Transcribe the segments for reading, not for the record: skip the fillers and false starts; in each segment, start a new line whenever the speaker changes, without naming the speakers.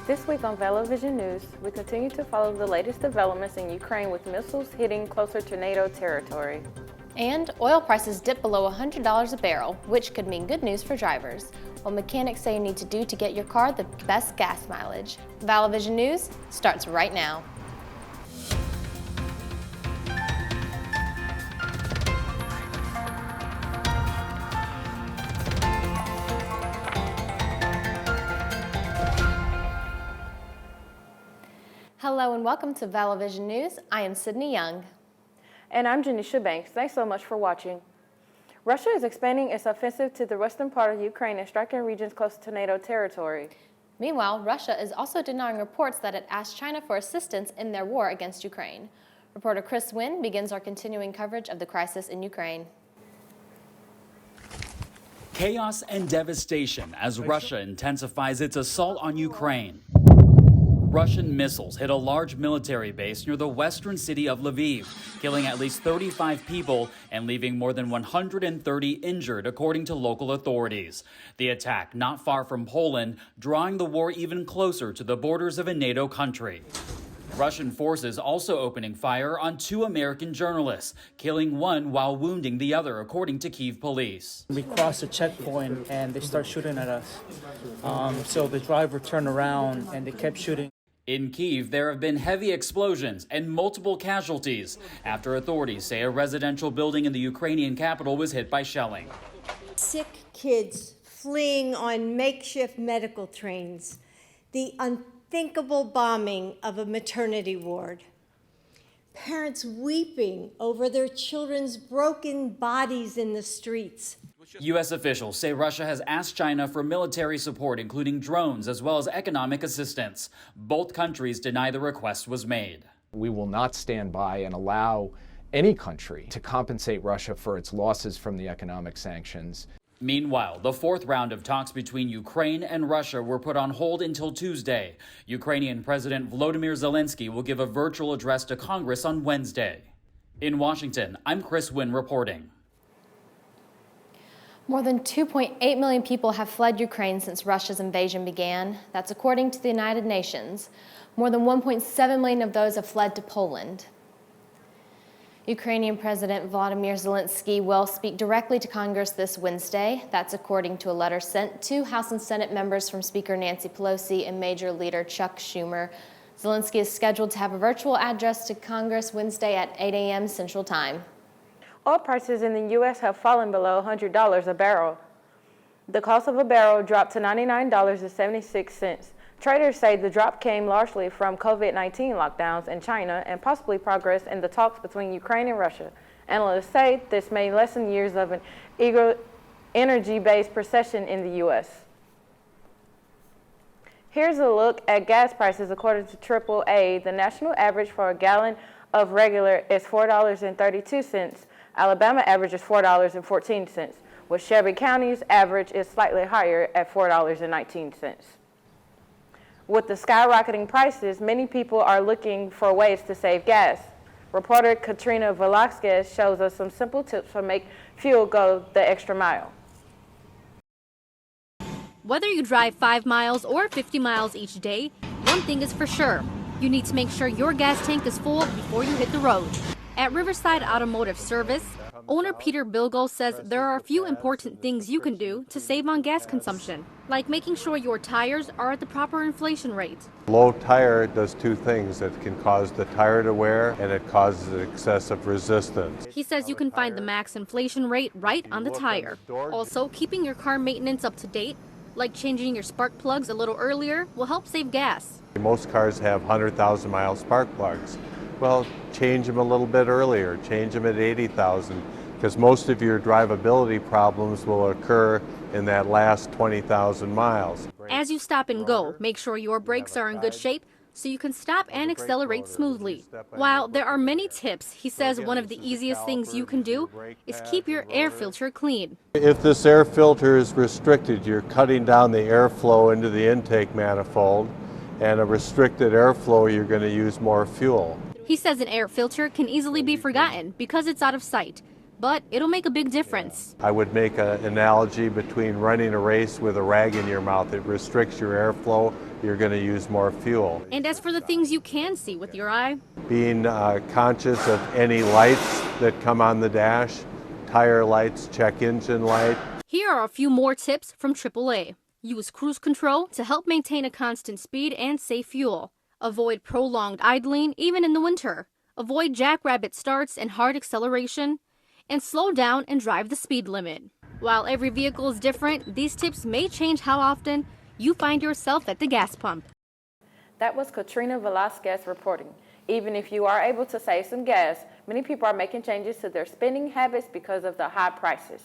This week on Vallo Vision News, we continue to follow the latest developments in Ukraine with missiles hitting closer to NATO territory.
And oil prices dip below $100 a barrel, which could mean good news for drivers. What mechanics say you need to do to get your car the best gas mileage. Vallo Vision News starts right now. Hello and welcome to Vallo Vision News. I am Sydney Young.
And I'm Janisha Banks. Thanks so much for watching. Russia is expanding its offensive to the western part of Ukraine and striking regions close to NATO territory.
Meanwhile, Russia is also denying reports that it asked China for assistance in their war against Ukraine. Reporter Chris Wynn begins our continuing coverage of the crisis in Ukraine.
Chaos and devastation as Russia intensifies its assault on Ukraine. Russian missiles hit a large military base near the western city of Lviv, killing at least 35 people and leaving more than 130 injured, according to local authorities. The attack not far from Poland, drawing the war even closer to the borders of a NATO country. Russian forces also opening fire on 2 American journalists, killing one while wounding the other, according to Kyiv police.
We crossed a checkpoint and they start shooting at us. So the driver turned around and they kept shooting.
In Kyiv, there have been heavy explosions and multiple casualties after authorities say a residential building in the Ukrainian capital was hit by shelling.
Sick kids fleeing on makeshift medical trains. The unthinkable bombing of a maternity ward. Parents weeping over their children's broken bodies in the streets.
U.S. officials say Russia has asked China for military support, including drones, as well as economic assistance. Both countries deny the request was made.
We will not stand by and allow any country to compensate Russia for its losses from the economic sanctions.
Meanwhile, the 4th round of talks between Ukraine and Russia were put on hold until Tuesday. Ukrainian President Volodymyr Zelensky will give a virtual address to Congress on Wednesday. In Washington, I'm Chris Wynn reporting.
More than 2.8 million people have fled Ukraine since Russia's invasion began. That's according to the United Nations. More than 1.7 million of those have fled to Poland. Ukrainian President Volodymyr Zelensky will speak directly to Congress this Wednesday. That's according to a letter sent to House and Senate members from Speaker Nancy Pelosi and Major Leader Chuck Schumer. Zelensky is scheduled to have a virtual address to Congress Wednesday at 8 a.m. Central Time.
Oil prices in the U.S. have fallen below $100 a barrel. The cost of a barrel dropped to $99.76. Traders say the drop came largely from COVID-19 lockdowns in China and possibly progress in the talks between Ukraine and Russia. Analysts say this may lessen years of an energy-based recession in the U.S. Here's a look at gas prices according to AAA. The national average for a gallon of regular is $4.32. Alabama average is $4.14, with Shelby County's average is slightly higher at $4.19. With the skyrocketing prices, many people are looking for ways to save gas. Reporter Katrina Velasquez shows us some simple tips to make fuel go the extra mile.
Whether you drive 5 miles or 50 miles each day, one thing is for sure. You need to make sure your gas tank is full before you hit the road. At Riverside Automotive Service, owner Peter Bilgo says there are a few important things you can do to save on gas consumption, like making sure your tires are at the proper inflation rate.
Low tire does 2 things. It can cause the tire to wear and it causes excessive resistance.
He says you can find the max inflation rate right on the tire. Also, keeping your car maintenance up to date, like changing your spark plugs a little earlier, will help save gas.
Most cars have 100,000 mile spark plugs. Well, change them a little bit earlier, change them at 80,000, because most of your drivability problems will occur in that last 20,000 miles.
As you stop and go, make sure your brakes are in good shape so you can stop and accelerate smoothly. While there are many tips, he says one of the easiest things you can do is keep your air filter clean.
If this air filter is restricted, you're cutting down the airflow into the intake manifold, and a restricted airflow, you're going to use more fuel.
He says an air filter can easily be forgotten because it's out of sight, but it'll make a big difference.
I would make an analogy between running a race with a rag in your mouth. It restricts your airflow you're going to use more fuel.
And as for the things you can see with your eye,
Being conscious of any lights that come on the dash, tire lights, check engine light.
here are a few more tips from AAA. Use cruise control to help maintain a constant speed and save fuel. Avoid prolonged idling, even in the winter. Avoid jackrabbit starts and hard acceleration. And slow down and drive the speed limit. While every vehicle is different, these tips may change how often you find yourself at the gas pump.
That was Katrina Velasquez reporting. Even if you are able to save some gas, many people are making changes to their spending habits because of the high prices.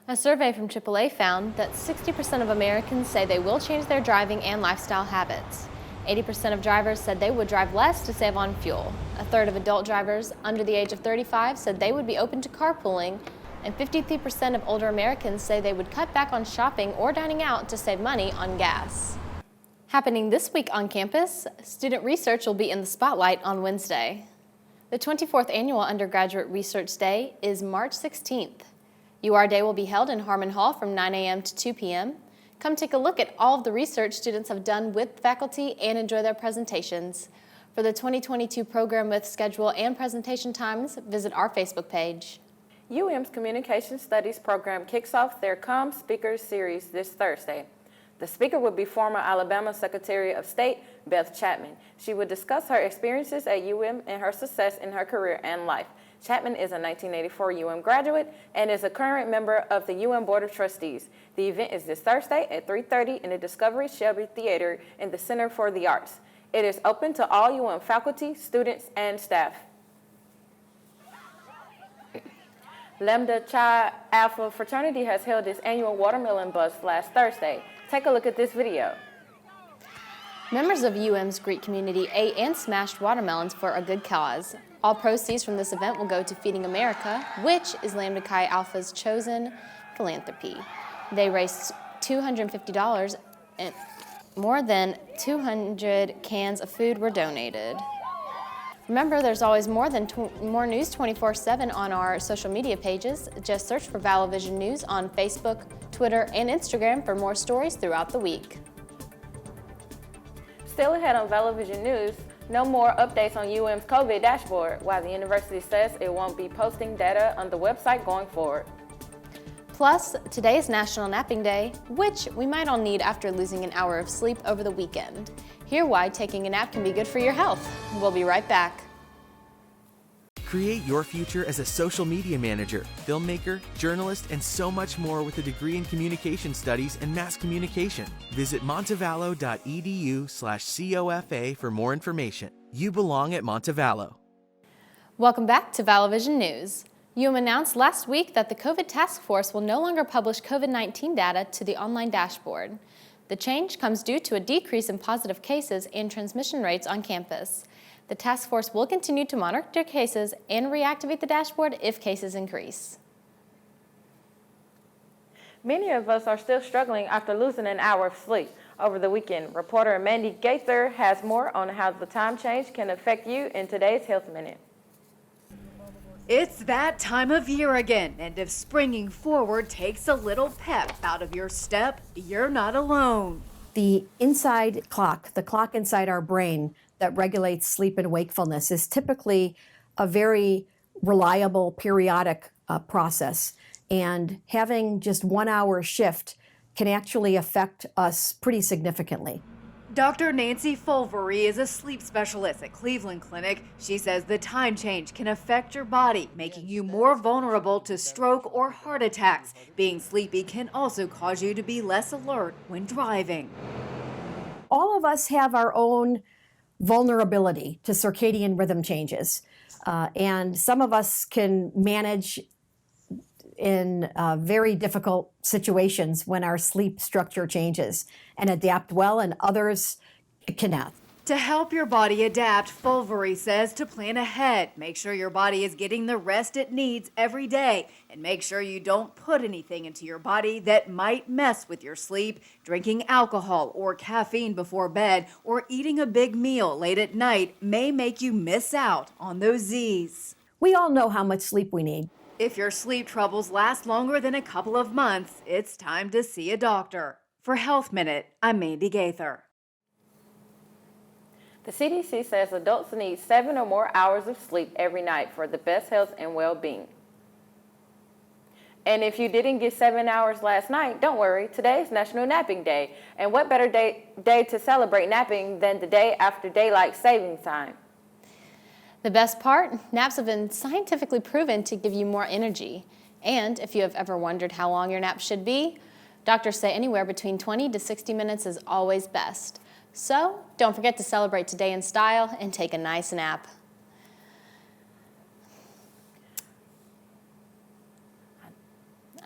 A survey from AAA found that 60% of Americans say they will change their driving and lifestyle habits. 80% of drivers said they would drive less to save on fuel. A third of adult drivers under the age of 35 said they would be open to carpooling, and 53% of older Americans say they would cut back on shopping or dining out to save money on gas. Happening this week on campus, student research will be in the spotlight on Wednesday. The 24th Annual Undergraduate Research Day is March 16th. UR Day will be held in Harmon Hall from 9 a.m. to 2 p.m. Come take a look at all of the research students have done with faculty and enjoy their presentations. For the 2022 program with schedule and presentation times, visit our Facebook page.
UM's Communication Studies program kicks off their Come Speakers series this Thursday. The speaker will be former Alabama Secretary of State Beth Chapman. She will discuss her experiences at UM and her success in her career and life. Chapman is a 1984 UM graduate and is a current member of the UM Board of Trustees. The event is this Thursday at 3:30 in the Discovery Shelby Theater in the Center for the Arts. It is open to all UM faculty, students, and staff. Lambda Chi Alpha fraternity has held its annual watermelon bust last Thursday. Take a look at this video.
Members of UM's Greek community ate and smashed watermelons for a good cause. All proceeds from this event will go to Feeding America, which is Lambda Chi Alpha's chosen philanthropy. They raised $250 and more than 200 cans of food were donated. Remember, there's always more news 24/7 on our social media pages. Just search for Vallo Vision News on Facebook, Twitter, and Instagram for more stories throughout the week.
Still ahead on Vallo Vision News, no more updates on UM's COVID dashboard, while the university says it won't be posting data on the website going forward.
Plus, today is National Napping Day, which we might all need after losing an hour of sleep over the weekend. Hear why taking a nap can be good for your health. We'll be right back.
Create your future as a social media manager, filmmaker, journalist, and so much more with a degree in communication studies and mass communication. Visit montevallo.edu/COFA for more information. You belong at Montevallo.
Welcome back to Vallo Vision News. UM announced last week that the COVID task force will no longer publish COVID-19 data to the online dashboard. The change comes due to a decrease in positive cases and transmission rates on campus. The task force will continue to monitor cases and reactivate the dashboard if cases increase.
Many of us are still struggling after losing an hour of sleep over the weekend. Reporter Mandy Gaither has more on how the time change can affect you in today's Health Minute.
It's that time of year again, and if springing forward takes a little pep out of your step, you're not alone.
The inside clock, the clock inside our brain that regulates sleep and wakefulness, is typically a very reliable periodic process. And having just 1 hour shift can actually affect us pretty significantly.
Dr. Nancy Fulvery is a sleep specialist at Cleveland Clinic. She says the time change can affect your body, making you more vulnerable to stroke or heart attacks. Being sleepy can also cause you to be less alert when driving.
All of us have our own vulnerability to circadian rhythm changes. And some of us can manage in very difficult situations when our sleep structure changes and adapt well, and others cannot.
To help your body adapt, Fulvery says to plan ahead. Make sure your body is getting the rest it needs every day, and make sure you don't put anything into your body that might mess with your sleep. Drinking alcohol or caffeine before bed or eating a big meal late at night may make you miss out on those Z's.
We all know how much sleep we need.
If your sleep troubles last longer than a couple of months, it's time to see a doctor. For Health Minute, I'm Mandy Gaither.
The CDC says adults need 7 or more hours of sleep every night for the best health and well-being. And if you didn't get 7 hours last night, don't worry, today is National Napping Day. And what better day to celebrate napping than the day after daylight savings time?
The best part, naps have been scientifically proven to give you more energy. And if you have ever wondered how long your nap should be, doctors say anywhere between 20 to 60 minutes is always best. So don't forget to celebrate today in style and take a nice nap.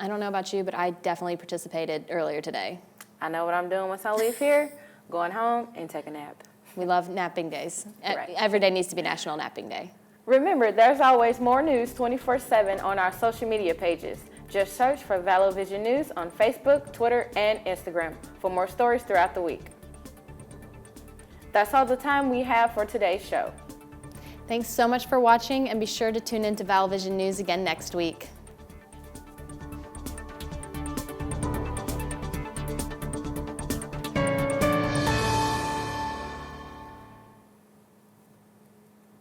I don't know about you, but I definitely participated earlier today.
I know what I'm doing once I leave here, going home and take a nap.
We love napping days.
Right.
Every day needs to be National Napping Day.
Remember, there's always more news 24/7 on our social media pages. Just search for Vallo Vision News on Facebook, Twitter, and Instagram for more stories throughout the week. That's all the time we have for today's show.
Thanks so much for watching, and be sure to tune in to Vallo Vision News again next week.